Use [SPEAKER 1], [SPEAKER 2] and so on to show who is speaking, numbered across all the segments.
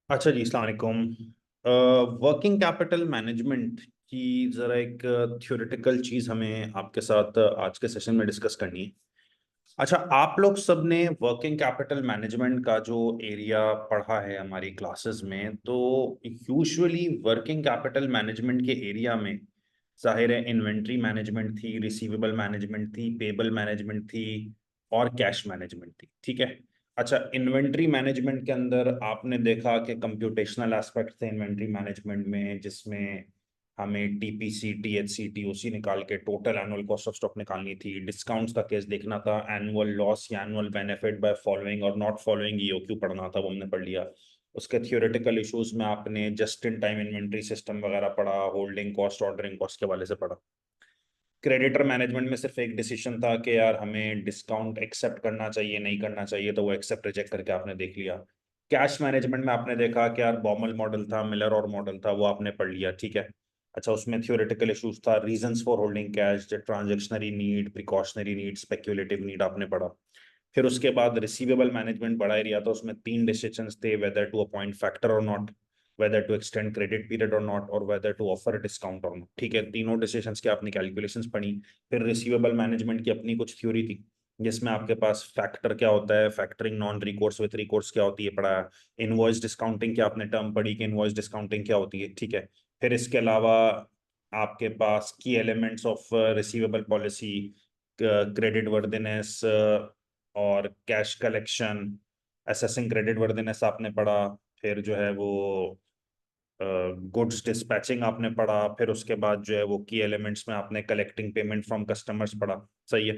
[SPEAKER 1] अच्छा जी, अस्सलाम वालेकुम। वर्किंग कैपिटल मैनेजमेंट की ज़रा एक थ्योरेटिकल चीज़ हमें आपके साथ आज के सेशन में डिस्कस करनी है। अच्छा, आप लोग सब ने वर्किंग कैपिटल मैनेजमेंट का जो एरिया पढ़ा है हमारी क्लासेस में, तो यूजुअली वर्किंग कैपिटल मैनेजमेंट के एरिया में ज़ाहिर है इन्वेंट्री मैनेजमेंट थी, रिसीवेबल मैनेजमेंट थी, पेबल मैनेजमेंट थी और कैश मैनेजमेंट थी। ठीक है। अच्छा, इन्वेंट्री मैनेजमेंट के अंदर आपने देखा कि कंप्यूटेशनल एस्पेक्ट थे इन्वेंट्री मैनेजमेंट में, जिसमें हमें टीपीसी, टीएचसी, टीओसी निकाल के total annual cost of stock निकालनी थी, डिस्काउंट्स का केस देखना था, एनुअल लॉस या एनुअल बेनिफिट बाय फॉलोइंग और नॉट फॉलोइंग ईओक्यू पढ़ना था, वो हमने पढ़ लिया। उसके थियोरेटिकल इश्यूज में आपने just in time inventory system वगैरह पढ़ा, होल्डिंग कॉस्ट, ऑर्डरिंग कॉस्ट के वाले से पढ़ा। क्रेडिटर मैनेजमेंट में सिर्फ एक डिसीजन था कि यार हमें डिस्काउंट एक्सेप्ट करना चाहिए नहीं करना चाहिए, तो वो एक्सेप्ट रिजेक्ट करके आपने देख लिया। कैश मैनेजमेंट में आपने देखा कि यार बॉमल मॉडल था, मिलर और मॉडल था, वो आपने पढ़ लिया। ठीक है। अच्छा, उसमें थियोरेटिकल इश्यूज था, reasons for holding cash, transactionary need, precautionary need, speculative need आपने पढ़ा। फिर उसके बाद रिसीवेबल मैनेजमेंट बड़ा एरिया था, उसमें तीन डिसीजंस थे, वेदर टू अपॉइंट फैक्टर और not, whether to extend credit period or not, और whether to offer a discount or not। ठीक है, तीनों डिसीजंस के आपने कैलकुलेशंस पढ़ी। फिर रिसीवेबल मैनेजमेंट की अपनी कुछ थ्योरी थी, जिसमें आपके पास फैक्टर क्या होता है, factoring, non recourse with recourse क्या होती है पढ़ा, इनवॉइस डिस्काउंटिंग की आपने टर्म पढ़ी कि इनवॉइस डिस्काउंटिंग क्या होती है। ठीक है। फिर इसके अलावा आपके पास की elements of receivable policy, credit worthiness और cash collection, assessing credit worthiness आपने पढ़ा। फिर जो है वो गुड्स डिस्पैचिंग आपने पढ़ा। फिर उसके बाद जो है वो की एलिमेंट्स में आपने कलेक्टिंग पेमेंट फ्रॉम कस्टमर्स पढ़ा। सही है।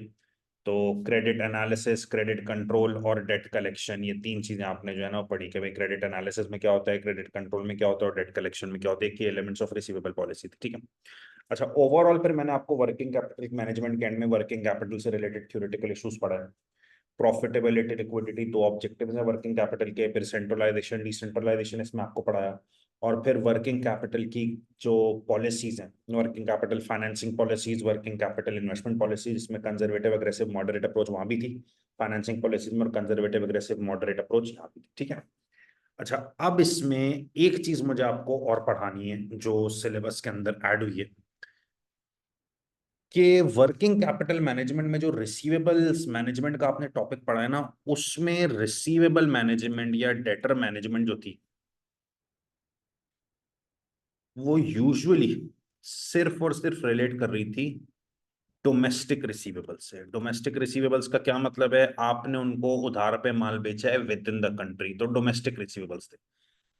[SPEAKER 1] तो क्रेडिट एनालिसिस, क्रेडिट कंट्रोल और डेट कलेक्शन, ये तीन चीजें आपने जो है ना पढ़ी कि भाई क्रेडिट एनालिसिस में क्या होता है, क्रेडिट कंट्रोल में क्या होता है और डेट कलेक्शन में क्या होता है, की एलिमेंट्स ऑफ रिसीवेबल पॉलिसी। ठीक है। अच्छा, ओवरऑल फिर मैंने आपको वर्किंग कैपिटल मैनेजमेंट के एंड में वर्किंग कैपिटल से रिलेटेड थ्योरेटिकल इश्यूज पढ़ा है। प्रॉफिटेबिलिटी, लिक्विडिटी, दो ऑब्जेक्टिव्स हैं वर्किंग कैपिटल के। फिर सेंट्रलाइजेशन, डिसेंट्रलाइजेशन इसमें आपको पढ़ाया। और फिर वर्किंग कैपिटल की जो पॉलिसीज हैं, working capital financing policies, working capital investment policies, इसमें कंजर्वेटिव अग्रेसिव मॉडरेट अप्रोच वहां भी थी फाइनेंसिंग पॉलिसीज में, और कंजर्वेटिव अग्रेसिव मॉडरेट अप्रोच यहाँ भी थी। ठीक है। अच्छा, अब इसमें एक चीज मुझे आपको और पढ़ानी है जो सिलेबस के अंदर ऐड हुई है, कि वर्किंग कैपिटल मैनेजमेंट में जो रिसीवेबल्स मैनेजमेंट का आपने टॉपिक पढ़ा है ना, उसमें रिसीवेबल मैनेजमेंट या डेटर मैनेजमेंट जो थी, वो यूजुअली सिर्फ और सिर्फ रिलेट कर रही थी डोमेस्टिक रिसीवेबल्स से। डोमेस्टिक रिसीवेबल्स का क्या मतलब है, आपने उनको उधार पे माल बेचा है विद इन द कंट्री, तो डोमेस्टिक रिसीवेबल्स थे।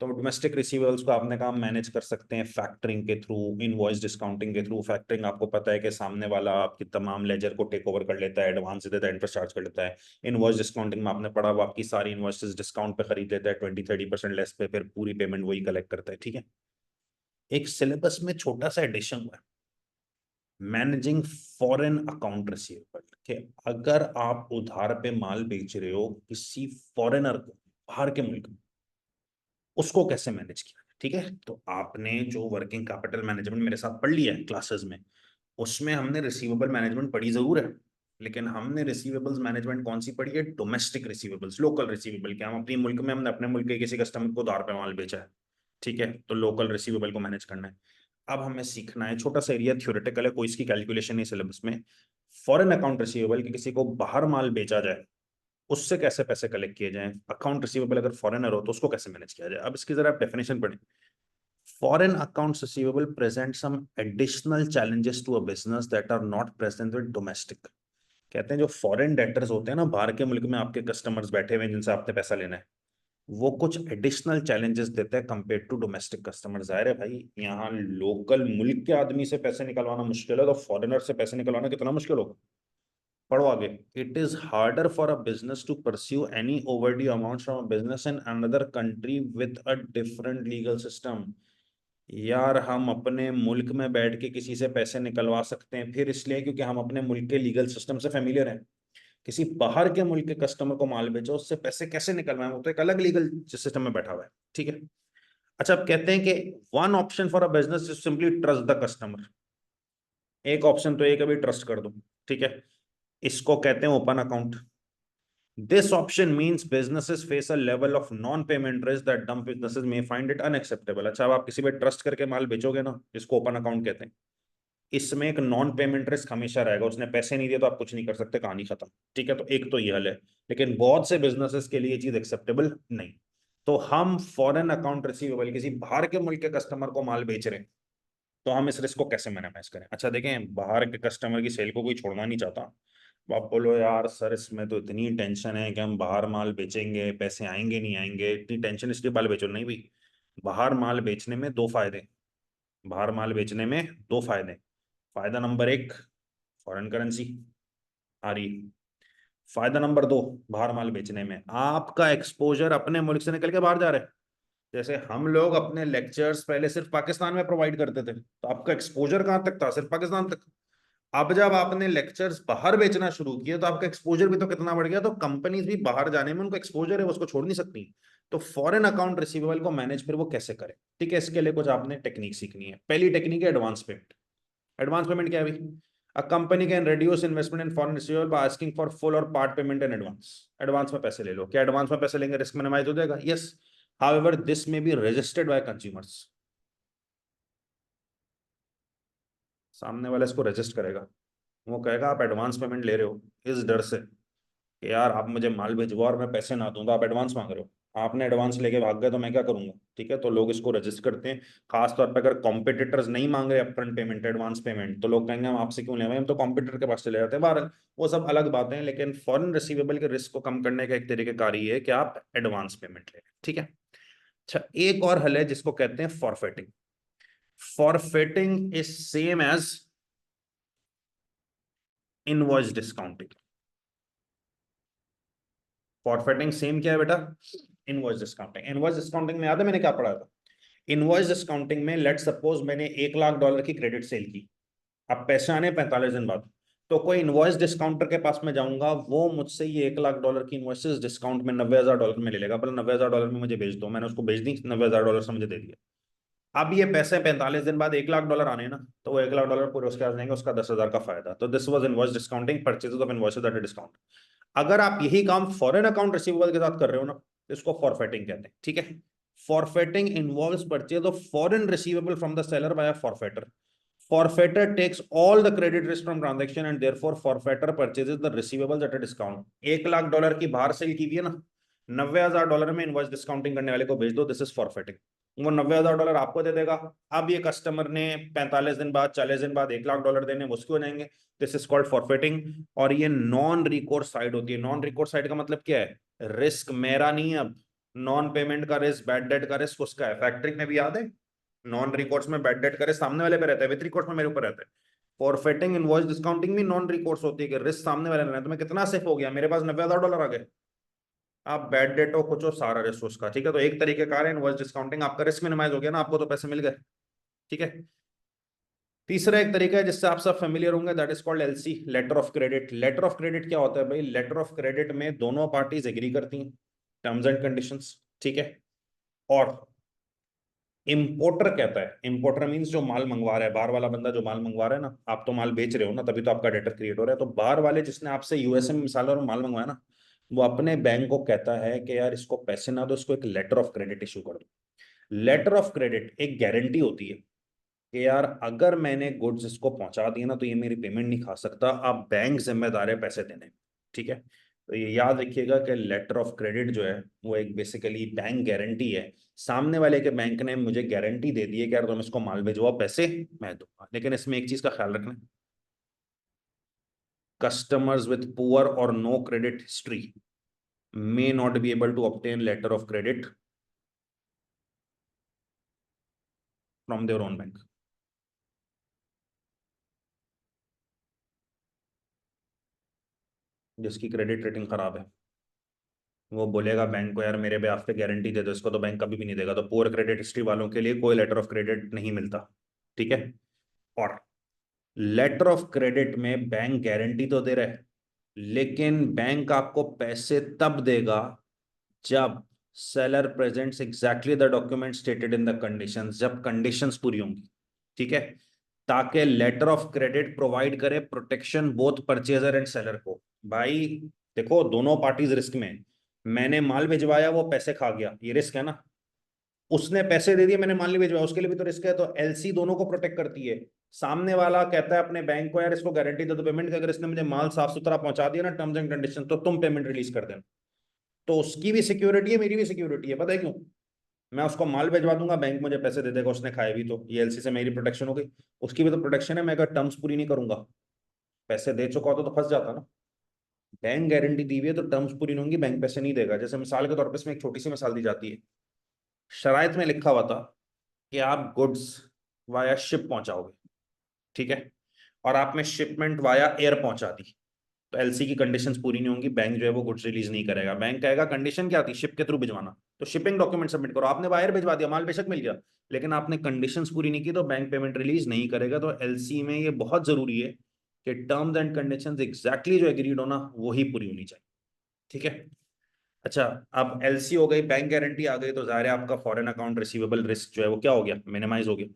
[SPEAKER 1] तो डोमेस्टिक रिसीवेबल्स को आपने कहा मैनेज कर सकते हैं फैक्टरिंग के थ्रू, इनवॉइस डिस्काउंटिंग के थ्रू। फैक्टरिंग आपको पता है कि सामने वाला आपकी तमाम लेजर को टेक ओवर कर लेता है, एडवांस दे देता है, इंटरेस्ट चार्ज कर लेता है। इनवॉइस डिस्काउंटिंग में आपने पढ़ा वो आपकी सारी इनवॉइसेस डिस्काउंट पे खरीद लेता है, 20-30% लेस पे, फिर पूरी पेमेंट वही कलेक्ट करता है। ठीक है। एक सिलेबस में छोटा सा एडिशन हुआ है, मैनेजिंग फॉरेन अकाउंट रिसीवेबल, कि अगर आप उधार पे माल बेच रहे हो किसी फॉरेनर को बाहर के मुल्क में, उसको कैसे मैनेज किया। ठीक है। तो आपने जो वर्किंग कैपिटल मैनेजमेंट मेरे साथ पढ़ लिया है क्लासेस में, उसमें हमने रिसीवेबल मैनेजमेंट पढ़ी जरूर है, लेकिन हमने रिसीवेबल्स मैनेजमेंट कौन सी पढ़ी है, डोमेस्टिक रिसीवेबल्स, लोकल रिसीवेबल, क्या हम अपने मुल्क में, हमने अपने मुल्क के किसी कस्टमर को उधार पे माल बेचा है। ठीक है, तो लोकल रिसीवेबल को मैनेज करना है। अब हमें सीखना है, छोटा सा एरिया थ्योरेटिकल है, कोई इसकी कैलकुलेशन नहीं सिलेबस में, फॉरेन अकाउंट रिसीवेबल कि किसी को बाहर माल बेचा जाए, उससे कैसे पैसे कलेक्ट किए जाएं। अकाउंट रिसीवेबल अगर फॉरेनर हो तो उसको कैसे मैनेज किया जाए। अब इसकी जरा आप डेफिनेशन पढ़ें। Foreign accounts receivable present some additional challenges to a business that are not present with domestic. कहते हैं जो फॉरेन डेटर्स होते हैं ना, बाहर के मुल्क में आपके कस्टमर्स बैठे हुए हैं जिनसे आपने पैसा लेना है, वो कुछ एडिशनल चैलेंजेस देते हैं कंपेयर टू डोमेस्टिक कस्टमर। जाहिर है भाई, यहाँ लोकल मुल्क के आदमी से पैसे निकलवाना मुश्किल है, तो फॉरेनर से पैसे निकलवाना कितना मुश्किल होगा। पढ़ो आगे। It is harder for a business to pursue any overdue amount from a business in another country with a different legal system. यार हम अपने मुल्क में बैठ के किसी से पैसे निकलवा सकते हैं, फिर इसलिए क्योंकि हम अपने मुल्क के लीगल सिस्टम से फेमिलियर हैं। किसी बाहर के मुल्क के कस्टमर को माल बेचो, उससे पैसे कैसे निकलवाएं, वो तो एक अलग लीगल सिस्टम में बैठा हुआ है। ठीक है। अच्छा, अब कहते हैं कि one option for a business is simply trust the customer. एक ऑप्शन तो ये कभी ट्रस्ट कर दो। ठीक है। इसको कहते हैं open account. This option means businesses face a level of non-payment risk that dumb businesses may find it unacceptable. अच्छा, अब आप किसी पे ट्रस्ट करके माल बेचोगे ना, जिसको ओपन अकाउंट कहते हैं, इसमें एक नॉन पेमेंट रिस्क हमेशा रहेगा। उसने पैसे नहीं दिए तो आप कुछ नहीं कर सकते, कहानी खत्म। ठीक है, तो एक तो ये हल है, लेकिन बहुत से बिजनेसेस के लिए ये चीज एक्सेप्टेबल नहीं। तो हम फॉरेन अकाउंट रिसीवेबल, किसी बाहर के मुल्क के कस्टमर को माल बेच रहे हैं, तो हम इस रिस्क को कैसे मिनिमाइज करें? अच्छा देखें, बाहर के कस्टमर की सेल को कोई छोड़ना नहीं चाहता। तो आप बोलो यार सर, इसमें तो इतनी टेंशन है कि हम बाहर माल बेचेंगे, पैसे आएंगे नहीं आएंगे, इतनी टेंशन इसलिए माल बेचो। नहीं भाई, बाहर माल बेचने में दो फायदे। बाहर माल बेचने में दो फायदे। फायदा नंबर एक, फॉरेन करेंसी आ रही है। फायदा नंबर दो, बाहर माल बेचने में आपका एक्सपोजर अपने मुल्क से निकल के बाहर जा रहा है। जैसे हम लोग अपने लेक्चर्स पहले सिर्फ पाकिस्तान में प्रोवाइड करते थे, तो आपका एक्सपोजर कहां तक था? सिर्फ पाकिस्तान तक। अब जब आपने लेक्चर्स बाहर बेचना शुरू किया, तो आपका एक्सपोजर भी तो कितना बढ़ गया। तो कंपनीज भी बाहर जाने में उनको एक्सपोजर है, वो उसको छोड़ नहीं सकती। तो फॉरेन अकाउंट रिसीवेबल को मैनेज फिर वो कैसे करे? ठीक है, इसके लिए कुछ आपने टेक्निक सीखनी है। पहली टेक्निक है एडवांस पेमेंट। एडवांस पेमेंट क्या है भाई? A company can reduce investment in foreign receivable by asking for full or part payment in advance. Advance में पैसे ले लो। क्या एडवांस में पैसे लेंगे रिस्क मिनिमाइज हो जाएगा? Yes. However this may be registered bye consumers. सामने वाला इसको रजिस्ट करेगा। वो कहेगा आप एडवांस पेमेंट ले रहे हो इस डर से कि यार आप मुझे माल भिजवाओ और मैं पैसे ना दूं, तो आप एडवांस मांग रहे हो। आपने एडवांस लेके भाग गए तो मैं क्या करूंगा? ठीक है, तो लोग इसको रजिस्ट करते हैं। खास तौर पर अगर कॉम्पिटिटर्स नहीं मांग रहे अपफ्रंट पेमेंट, एडवांस पेमेंट, तो लोग कहेंगे हम आपसे क्यों ले भाई, हम तो कॉम्पिटिटर के पास चले जाते हैं बाहर। वो सब अलग बातें हैं, लेकिन फॉरेन रिसीवेबल के रिस्क को कम करने का एक तरीकेकार ये है कि आप एडवांस पेमेंट ले। ठीक है। अच्छा, एक और हल है जिसको कहते हैं forfaiting. Forfaiting is same as invoice discounting. Forfaiting same क्या है बेटा? Invoice discounting. इनवॉइस डिस्काउंटिंग में याद है मैंने क्या पढ़ा था? इनवॉइस डिस्काउंटिंग में लेट सपोज मैंने $1 लाख की क्रेडिट सेल की। अब पैसे आने 45 दिन बाद, तो कोई इनवॉइस डिस्काउंटर के पास में जाऊंगा, वो मुझसे ये $1 लाख की इनवॉइसेस डिस्काउंट में $90,000 में ले लेगा। बोला $90,000 में मुझे भेज दो। मैंने उसको भेज दी, $90,000 से मुझे दे दिया। अब ये पैसे 45 दिन बाद $1 लाख आने ना, तो वो $1 लाख पूरे उसके पास जाएंगे, उसका 10,000 का फायदा। तो this was invoice discounting, purchases of invoices eight a discount. अगर आप यही काम फॉरेन अकाउंट रिसीवेबल के साथ कर रहे हो ना, तो इसको फॉरफेटिंग कहते हैं। ठीक है। Forfaiting involves purchase of foreign receivable from the seller by a forfaiter. Forfaiter takes all the credit risk from transaction and therefore forfaiter purchases the receivables at a discount. $1 lakh की बाहर सेल की हुई है ना, $90,000 में इनवॉइस डिस्काउंटिंग करने वाले को भेज दो, दिस इज फॉरफेटिंग। वो $90,000 आपको दे देगा। अब ये कस्टमर ने 45 दिन बाद, 40 दिन बाद $1 लाख देने, वो उसको देंगे। This is called forfaiting. और ये नॉन रिकोर्स साइड होती है। नॉन रिकोर्स साइड का मतलब क्या है? रिस्क मेरा नहीं है। अब नॉन पेमेंट का रिस्क, बैड डेट का रिस्क उसका है। फैक्टरिंग में भी याद है, नॉन रिकोर्स में बैड डेट का रिस्क सामने वाले पे रहता है, विथ रिकोर्स में मेरे ऊपर रहता है। फॉरफेटिंग इनवॉइस डिस्काउंटिंग भी नॉन रिकोर्स होती है कि रिस्क सामने वाले रहता है। तो मैं कितना सेफ हो गया, मेरे पास $90,000 आ गए। आप बैड डेट हो कुछ हो, सारा रिस्क उसका। ठीक है, तो एक तरीके का इनवॉइस डिस्काउंटिंग, आपका रिस्क मिनिमाइज हो गया ना, आपको तो पैसे मिल गए। ठीक है। तीसरा एक तरीका है जिससे आप सब फेमिलियर होंगे, that is called LC, letter of credit. Letter of credit क्या होता है भाई? लेटर ऑफ क्रेडिट में दोनों पार्टीज एग्री करती हैं टर्म्स एंड कंडीशंस। ठीक है। और इंपोर्टर कहता है, इंपोर्टर मींस जो माल मंगवा रहा है, बाहर वाला बंदा जो माल मंगवा रहा है ना, आप तो माल बेच रहे हो ना, तभी तो आपका डेटर क्रिएट हो रहा है। तो बाहर वाले जिसने आपसे यूएसए में मिसाल और माल मंगवाया ना, वो अपने बैंक को कहता है कि यार इसको पैसे ना दो, इसको एक लेटर ऑफ क्रेडिट इशू कर दो। लेटर ऑफ क्रेडिट एक गारंटी होती है कि यार अगर मैंने गुड्स इसको पहुंचा दिया ना, तो ये मेरी पेमेंट नहीं खा सकता, आप बैंक जिम्मेदार है पैसे देने में। ठीक है, तो ये याद रखिएगा कि लेटर ऑफ क्रेडिट जो है वो एक बेसिकली बैंक गारंटी है। सामने वाले के बैंक ने मुझे गारंटी दे दी है कि यार तुम इसको माल भिजवाओ, पैसे मैं दूंगा। लेकिन इसमें एक चीज का ख्याल रखना, कस्टमर्स विथ पुअर और no credit history may not be able to obtain letter of credit from their own bank. जिसकी क्रेडिट रेटिंग खराब है, वो बोलेगा बैंक को यार मेरे बेhalf पे गारंटी दे दो इसको, तो बैंक कभी भी नहीं देगा। तो पुअर क्रेडिट हिस्ट्री वालों के लिए कोई लेटर ऑफ क्रेडिट नहीं मिलता। ठीक है। और लेटर ऑफ क्रेडिट में बैंक गारंटी तो दे रहा है, लेकिन बैंक आपको पैसे तब देगा जब seller presents exactly the document stated in the conditions, जब कंडीशंस पूरी होंगी। ठीक है, ताकि लेटर ऑफ क्रेडिट प्रोवाइड करे protection both purchaser and seller को। भाई देखो दोनों पार्टीज रिस्क में हैं। मैंने माल भिजवाया, वो पैसे खा गया, ये रिस्क है ना। उसने पैसे दे दिए, मैंने माल नहीं भिजवाया, उसके लिए भी तो रिस्क है। तो एलसी दोनों को प्रोटेक्ट करती है। सामने वाला कहता है अपने बैंक को, यार इसको गारंटी दे दो पेमेंट की, अगर इसने मुझे माल साफ सुथरा पहुंचा दिया ना टर्म्स एंड कंडीशन, तो तुम पेमेंट रिलीज कर देना। तो उसकी भी सिक्योरिटी है, मेरी भी सिक्योरिटी है। पता है क्यों? मैं उसको माल भिजवा दूंगा, बैंक मुझे पैसे दे देगा, उसने खाए भी तो, ये एलसी से मेरी प्रोटेक्शन हो गई। उसकी भी तो प्रोटेक्शन है। मैं अगर टर्म्स पूरी नहीं करूंगा, पैसे दे चुका हो तो फंस जाता ना। बैंक गारंटी दी हुई है तो टर्म्स पूरी नहीं होंगी, बैंक पैसे नहीं देगा। जैसे मिसाल के तौर पर इसमें एक छोटी सी मिसाल दी जाती है। शराइत में लिखा हुआ था कि आप गुड्स वाया शिप पहुंचाओगे, ठीक है, और आपने शिपमेंट वाया एयर पहुंचा दी, तो एलसी की कंडीशंस पूरी नहीं होंगी, बैंक जो है वो गुड्स रिलीज नहीं करेगा। बैंक कहेगा कंडीशन क्या थी, शिप के थ्रू भिजवाना, तो शिपिंग डॉक्यूमेंट सबमिट करो। आपने वायर भिजवा दिया, माल बेशक मिल गया, लेकिन आपने कंडीशंस पूरी नहीं की, तो बैंक पेमेंट रिलीज नहीं करेगा। तो एलसी में ये बहुत जरूरी है कि टर्म्स एंड कंडीशंस एग्जैक्टली जो एग्रीड होना वही पूरी होनी चाहिए, ठीक है। अच्छा, अब एलसी हो गई, बैंक गारंटी आ गई, तो जाहिर है आपका फॉरेन अकाउंट रिसीवेबल रिस्क जो है वो क्या हो गया, मिनिमाइज हो गया।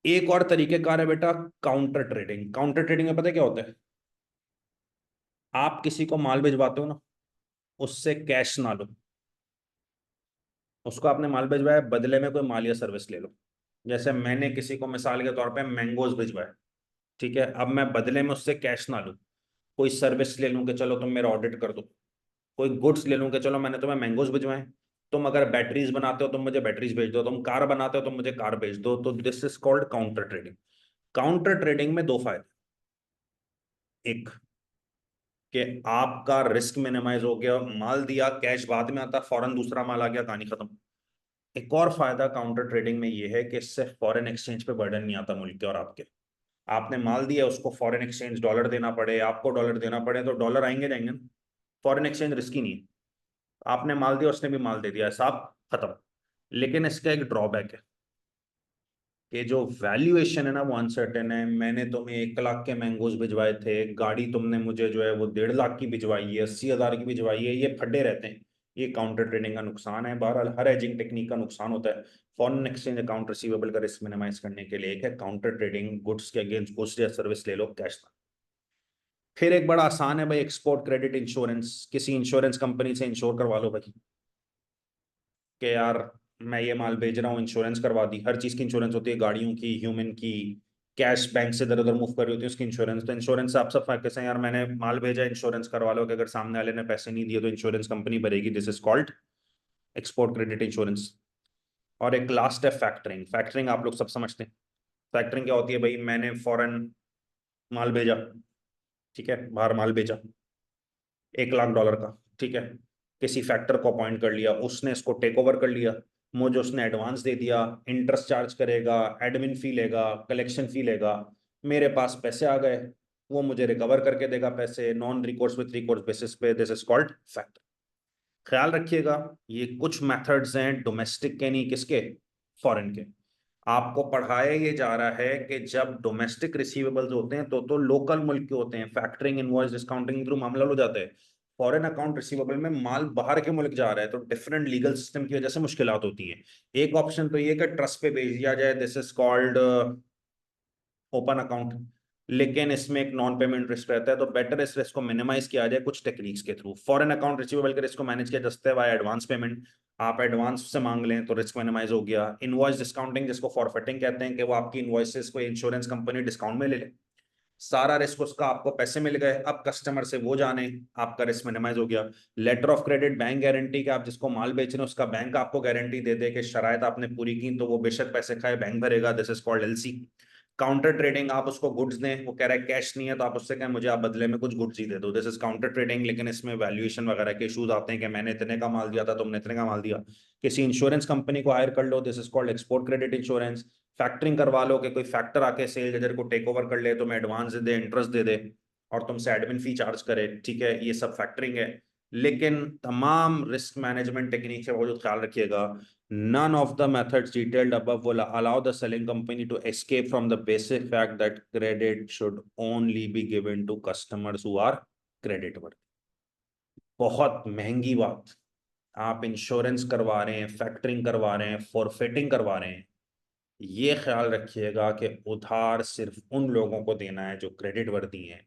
[SPEAKER 1] एक और तरीकेकार है बेटा, काउंटर ट्रेडिंग। काउंटर ट्रेडिंग में पता है क्या होता है? आप किसी को माल भिजवाते हो ना, उससे कैश ना लो, उसको आपने माल भिजवाया, बदले में कोई माल या सर्विस ले लो। जैसे मैंने किसी को मिसाल के तौर पे मैंगोज भिजवाए, ठीक है, अब मैं बदले में उससे कैश ना लूं, कोई सर्विस ले लूं कि चलो तुम मेरा ऑडिट कर दो, कोई गुड्स ले लूं कि चलो मैंने तुम्हें मैंगोज भिजवाए, तुम अगर बैटरीज बनाते हो तुम मुझे बैटरीज भेज दो, तुम कार बनाते हो तुम मुझे कार भेज दो, तो this is called counter trading. Counter trading में दो फायदे। एक, कि आपका रिस्क मिनिमाइज हो गया, माल दिया, कैश बाद में आता, फौरन दूसरा माल आ गया, कहानी खत्म। एक और फायदा काउंटर ट्रेडिंग में ये है कि इससे फॉरेन एक्सचेंज पे बर्डन नहीं आता मुल्क के और आपके। आपने माल दिया, उसको फॉरेन एक्सचेंज डॉलर देना पड़े, आपको डॉलर देना पड़े, तो डॉलर आएंगे जाएंगे ना। फॉरेन एक्सचेंज रिस्की नहीं है। आपने माल दिया, उसने भी माल दे दिया, साहब खत्म। लेकिन इसका एक ड्रॉबैक है कि जो वैल्यूएशन है ना वो अनसर्टेन है। मैंने तुम्हें 1 लाख के मैंगोज भिजवाए थे, गाड़ी तुमने मुझे जो है वो 1.5 लाख की भिजवाई है, 80,000 की भिजवाई है, ये फड्डे रहते हैं। ये काउंटर ट्रेडिंग का नुकसान है। बहरहाल हर एजिंग टेक्निक का नुकसान होता है। फॉरेन एक्सचेंज अकाउंट रिसीवेबल का रिस्क मिनिमाइज करने के लिए एक है काउंटर ट्रेडिंग, गुड्स के अगेंस्ट गुड्स या सर्विस ले लो, कैश ना। फिर एक बड़ा आसान है भाई, एक्सपोर्ट क्रेडिट इंश्योरेंस। किसी इंश्योरेंस कंपनी से इंश्योर करवा लो भाई, कि यार मैं ये माल भेज रहा हूँ, इंश्योरेंस करवा दी। हर चीज की इंश्योरेंस होती है, गाड़ियों की, ह्यूमन की, कैश बैंक से इधर उधर मूव कर रही होती है उसकी इंश्योरेंस। तो इंश्योरेंस आप सब फायदे हैं, यार मैंने माल भेजा, इंश्योरेंस करवा लो कि अगर सामने वाले ने पैसे नहीं दिए तो इंश्योरेंस कंपनी भरेगी। This is called export credit insurance. और एक लास्ट है फैक्टरिंग। फैक्टरिंग आप लोग सब समझते हैं। फैक्टरिंग क्या होती है भाई, मैंने फॉरेन माल भेजा, ठीक है, बाहर माल भेजा, 1 लाख डॉलर का, ठीक है, किसी फैक्टर को अपॉइंट कर लिया, उसने इसको टेक ओवर कर लिया, मुझे उसने एडवांस दे दिया, इंटरेस्ट चार्ज करेगा, एडमिन फी लेगा, कलेक्शन फी लेगा, मेरे पास पैसे आ गए, वो मुझे रिकवर करके देगा पैसे, non recourse with recourse basis पे। This is called factor. ख्याल रखिएगा, ये कुछ मेथड्स हैं डोमेस्टिक के, नहीं किसके, फॉरेन के। आपको पढ़ाया ये जा रहा है कि जब डोमेस्टिक रिसीवेबल्स होते हैं तो लोकल मुल्क के होते हैं, फैक्टरिंग इनवॉइस डिस्काउंटिंग थ्रू मामला हो जाता है। फॉरेन अकाउंट रिसीवेबल में माल बाहर के मुल्क जा रहा है, तो डिफरेंट लीगल सिस्टम की वजह से मुश्किलात होती हैं। एक ऑप्शन तो ये कि ट्रस्ट पे भेज दिया जाए, this is called open account, लेकिन इसमें एक नॉन पेमेंट रिस्क रहता है, तो बेटर इस रिस्क को मिनिमाइज किया जाए कुछ टेक्निक्स के थ्रू। फॉरेन अकाउंट रिसीवेबल के रिस्क को मैनेज किया जा सकता है बाय एडवांस पेमेंट। आप एडवांस से मांग लें तो रिस्क मिनिमाइज हो गया। इनवॉइस डिस्काउंटिंग, जिसको फॉरफिटिंग कहते हैं, कि वो आपकी इनवॉइसेस को इंश्योरेंस कंपनी डिस्काउंट में ले ले, सारा रिस्क उसका, आपको पैसे मिल गए, अब कस्टमर से वो जाने, आपका रिस्क मिनिमाइज हो गया। Letter of credit, bank guarantee, कि आप जिसको माल बेच रहे हैं उसका बैंक आपको गारंटी दे दे कि शराइत आपने पूरी की तो वो बेशक पैसे खाए, बैंक भरेगा। This is called LC. Counter trading, आप उसको गुड्स दें, वो कह रहा है कैश नहीं है, तो आप उससे कहें मुझे आप बदले में कुछ गुड्स ही दे दो। दिस इज काउंटर ट्रेडिंग, लेकिन इसमें वैल्यूएशन वगैरह के इशूज आते हैं कि मैंने इतने का माल दिया था, तुमने इतने का माल दिया। किसी इंश्योरेंस कंपनी को हायर कर लो, this is called export credit insurance. Factoring करवा लो कि कोई फैक्टर आके सेल एजेंट को टेक ओवर कर ले, तुम्हें एडवांस दे दे, इंटरेस्ट दे दे, और तुमसे एडमिन फी चार्ज करे, ठीक है, ये सब फैक्टरिंग है। लेकिन तमाम रिस्क मैनेजमेंट टेक्निक से बहुत ख्याल रखिएगा, none of the methods detailed above will allow the selling company to escape from the basic fact that credit should only be given to customers who are credit worthy। बहुत महंगी बात। आप insurance करवा रहे हैं, फैक्टरिंग करवा रहे हैं, फॉरफिटिंग करवा रहे हैं, ये ख्याल रखिएगा कि उधार सिर्फ उन लोगों को देना है जो क्रेडिट वर्दी हैं।